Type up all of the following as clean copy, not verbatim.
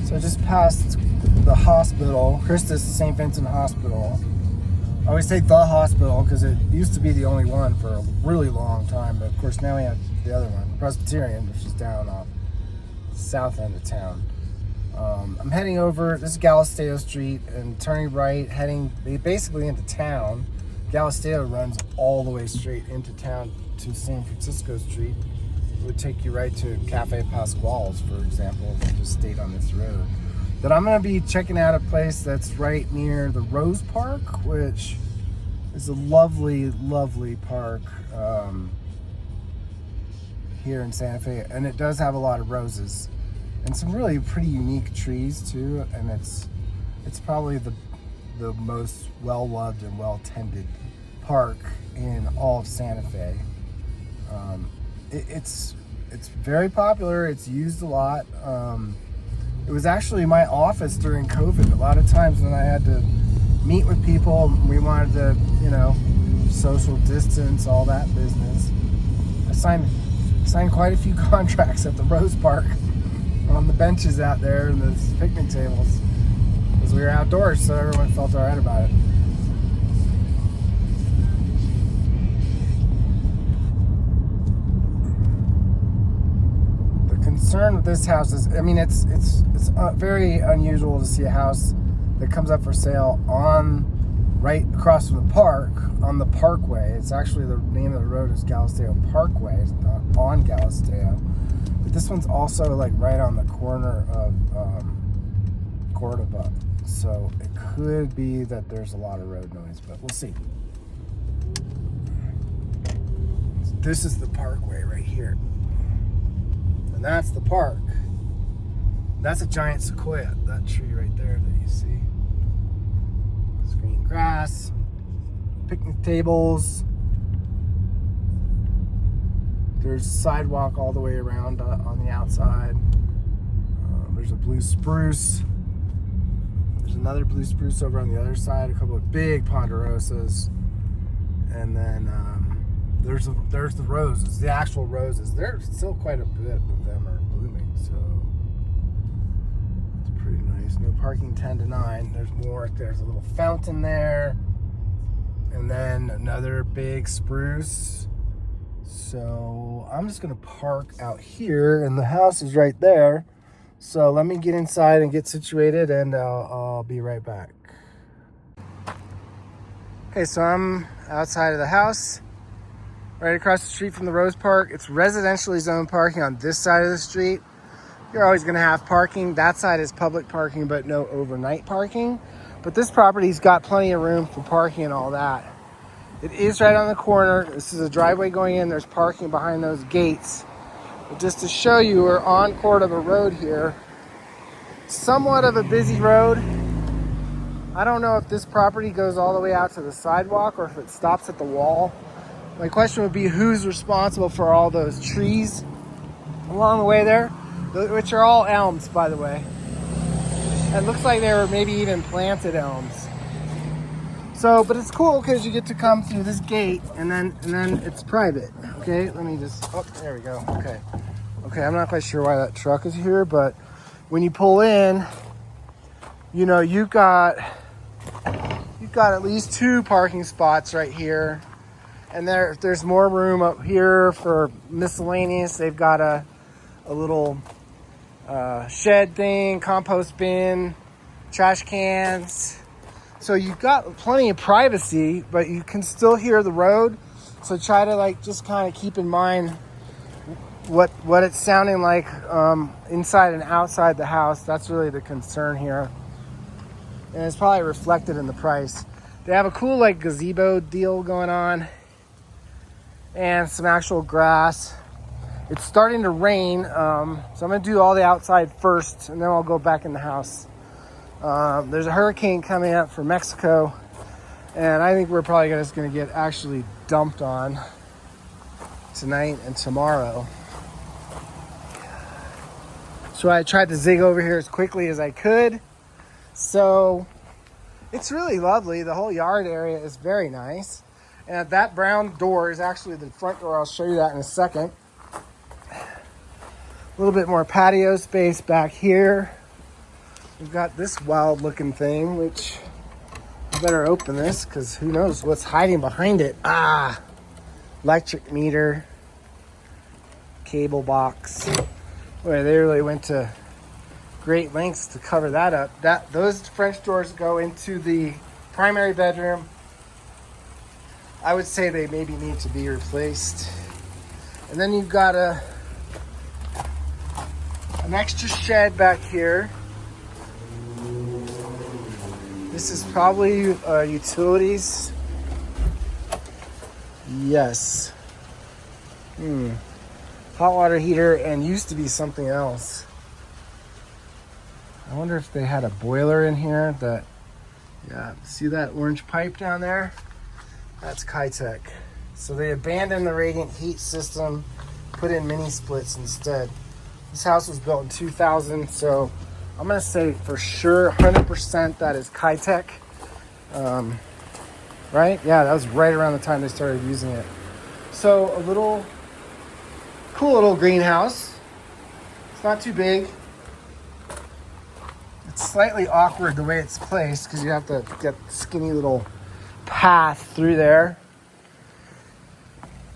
So I just passed the hospital, Christus St. Vincent Hospital. I always say the hospital because it used to be the only one for a really long time, but of course now we have the other one, Presbyterian, which is down off the south end of town. I'm heading over, this is Galisteo Street, and turning right, heading basically into town. Galisteo runs all the way straight into town to San Francisco Street. It would take you right to Cafe Pasquale's, for example, if you just stayed on this road. But I'm going to be checking out a place that's right near the Rose Park, which is a lovely, lovely park here in Santa Fe. And it does have a lot of roses and some really pretty unique trees too. And it's probably the most well-loved and well-tended park in all of Santa Fe. It's very popular. It's used a lot. It was actually my office during COVID. A lot of times when I had to meet with people, we wanted to, social distance, all that business. I signed quite a few contracts at the Rose Park on the benches out there and the picnic tables because we were outdoors, so everyone felt all right about it. Concern with this house is, it's very unusual to see a house that comes up for sale right across from the park on the Parkway. It's actually, the name of the road is Galisteo Parkway. It's not on Galisteo, but this one's also like right on the corner of Cordoba, so it could be that there's a lot of road noise, but we'll see. This is the Parkway right here. And that's the park. That's a giant sequoia, that tree right there that you see. It's green grass, picnic tables. There's a sidewalk all the way around on the outside. There's a blue spruce. There's another blue spruce over on the other side, a couple of big ponderosas. And then there's the roses, the actual roses. There's still quite a bit of them are blooming, so it's pretty nice. No parking 10 to 9. There's more. There's a little fountain there, and then another big spruce. So I'm just gonna park out here, and the house is right there. So let me get inside and get situated, and I'll be right back. Okay, so I'm outside of the house, right across the street from the Rose Park. It's residentially zoned parking on this side of the street. You're always gonna have parking. That side is public parking, but no overnight parking. But this property's got plenty of room for parking and all that. It is right on the corner. This is a driveway going in. There's parking behind those gates. But just to show you, we're on Cordova Road here. Somewhat of a busy road. I don't know if this property goes all the way out to the sidewalk or if it stops at the wall. My question would be, who's responsible for all those trees along the way there, which are all elms, by the way. It looks like they were maybe even planted elms. So, but it's cool because you get to come through this gate, and then it's private. Okay, let me just. Oh, there we go. Okay. I'm not quite sure why that truck is here, but when you pull in, you've got at least 2 parking spots right here. And there's more room up here for miscellaneous. They've got a little shed thing, compost bin, trash cans. So you've got plenty of privacy, but you can still hear the road. So try to just kind of keep in mind what it's sounding like inside and outside the house. That's really the concern here. And it's probably reflected in the price. They have a cool gazebo deal going on. And some actual grass. It's starting to rain, so I'm going to do all the outside first, and then I'll go back in the house. There's a hurricane coming up from Mexico, and I think we're probably just going to get actually dumped on tonight and tomorrow. So I tried to zig over here as quickly as I could. So it's really lovely. The whole yard area is very nice. And that brown door is actually the front door. I'll show you that in a second. A little bit more patio space back here. we've got this wild looking thing, which I better open this because who knows what's hiding behind it. Electric meter, cable box. Boy, they really went to great lengths to cover that up. Those French doors go into the primary bedroom. I would say they maybe need to be replaced. And then you've got an extra shed back here. This is probably utilities. Yes. Hot water heater, and used to be something else. I wonder if they had a boiler in here that, yeah, see that orange pipe down there? That's Kitech. So they abandoned the radiant heat system, put in mini splits instead. This house was built in 2000, so I'm gonna say for sure 100% that is Kitech. Right? Yeah, that was right around the time they started using it. So a cool little greenhouse. It's not too big. It's slightly awkward the way it's placed because you have to get skinny little path through there.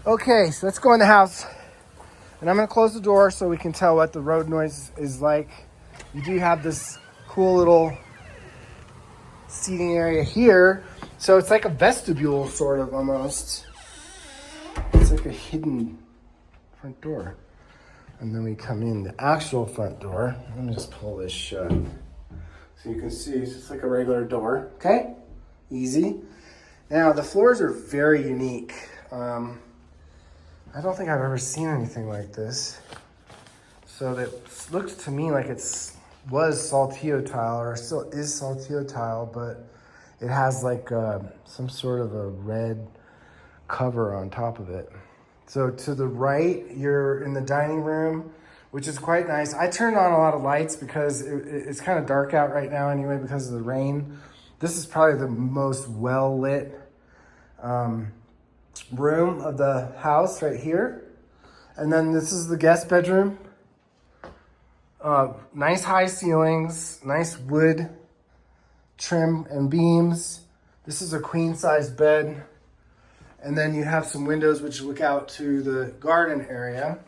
Okay, so let's go in the house. And I'm gonna close the door so we can tell what the road noise is like. You do have this cool little seating area here. So it's like a vestibule, sort of, almost. It's like a hidden front door. And then we come in the actual front door. Let me just pull this shut. So you can see it's just like a regular door, okay? Easy. Now, the floors are very unique. I don't think I've ever seen anything like this. So that looks to me like was saltillo tile, or still is saltillo tile, but it has like some sort of a red cover on top of it. So to the right, you're in the dining room, which is quite nice. I turned on a lot of lights because it's kind of dark out right now anyway because of the rain. This is probably the most well-lit room of the house right here. And then this is the guest bedroom. Nice high ceilings, nice wood trim and beams. This is a queen size bed. And then you have some windows which look out to the garden area.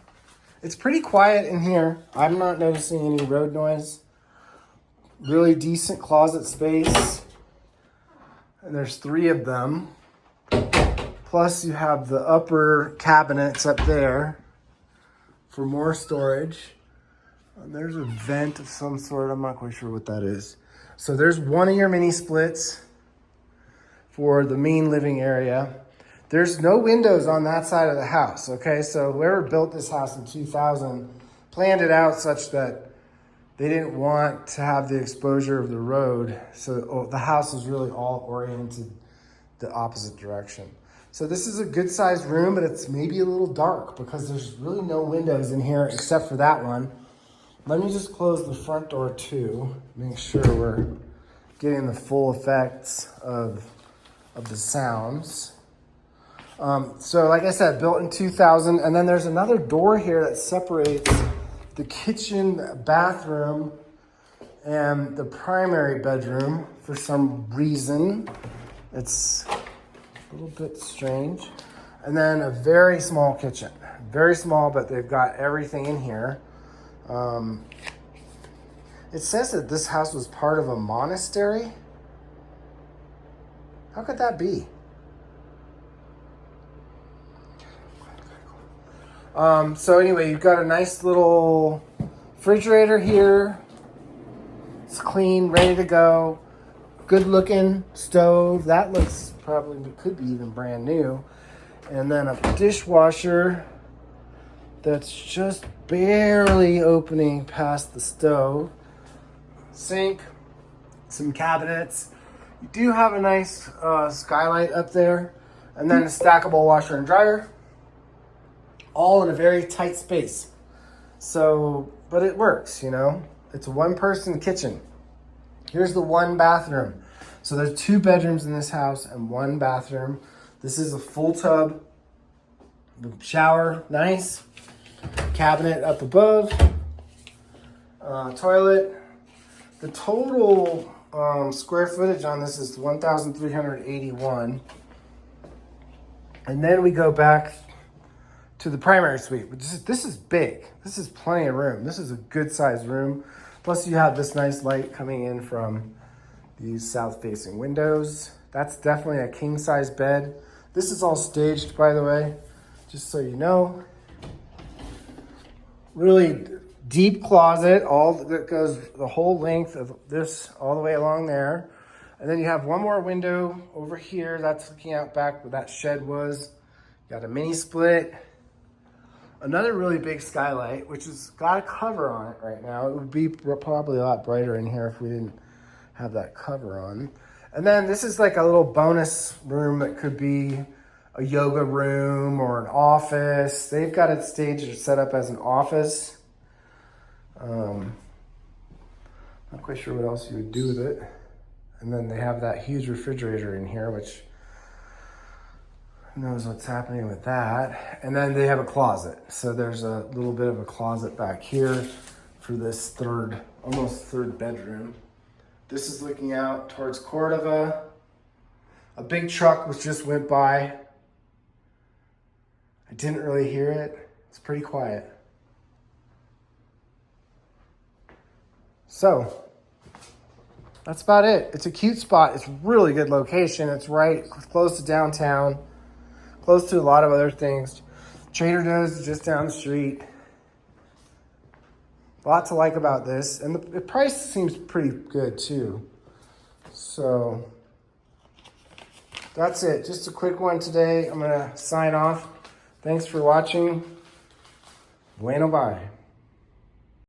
It's pretty quiet in here. I'm not noticing any road noise. Really decent closet space. And there's 3 of them. Plus you have the upper cabinets up there for more storage. And there's a vent of some sort. I'm not quite sure what that is. So there's one of your mini splits for the main living area. There's no windows on that side of the house, okay? So whoever built this house in 2000 planned it out such that they didn't want to have the exposure of the road. So the house is really all oriented the opposite direction. So this is a good sized room, but it's maybe a little dark because there's really no windows in here except for that one. Let me just close the front door too, make sure we're getting the full effects of the sounds. So like I said, built in 2000, and then there's another door here that separates the kitchen, bathroom, and the primary bedroom for some reason. It's a little bit strange. And then a very small kitchen. Very small, but they've got everything in here. It says that this house was part of a monastery. How could that be? So anyway, you've got a nice little refrigerator here. It's clean, ready to go. Good looking stove. That looks probably could be even brand new. And then a dishwasher that's just barely opening past the stove. Sink, some cabinets. You do have a nice skylight up there. And then a stackable washer and dryer. All in a very tight space. So, but it works, you know. It's a one-person kitchen. Here's the one bathroom. So there's 2 bedrooms in this house and 1 bathroom. This is a full tub. The shower, nice. Cabinet up above. Toilet. The total square footage on this is 1,381. And then we go back to the primary suite. This is big. This is plenty of room. This is a good sized room. Plus you have this nice light coming in from these south facing windows. That's definitely a king size bed. This is all staged, by the way, just so you know. Really deep closet, all that goes the whole length of this all the way along there. And then you have one more window over here that's looking out back where that shed was. Got a mini split. Another really big skylight, which has got a cover on it right now. It would be probably a lot brighter in here if we didn't have that cover on. And then this is like a little bonus room that could be a yoga room or an office. They've got it staged or set up as an office. Not quite sure what else you would do with it. And then they have that huge refrigerator in here, which who knows what's happening with that. And then they have a closet. So there's a little bit of a closet back here for this almost third bedroom. This is looking out towards Cordova. A big truck just went by. I didn't really hear it. It's pretty quiet. So that's about it. It's a cute spot. It's really good location. It's right close to downtown, close to a lot of other things. Trader Joe's is just down the street. A lot to like about this. And the price seems pretty good too. So that's it. Just a quick one today. I'm going to sign off. Thanks for watching. Bueno, bye.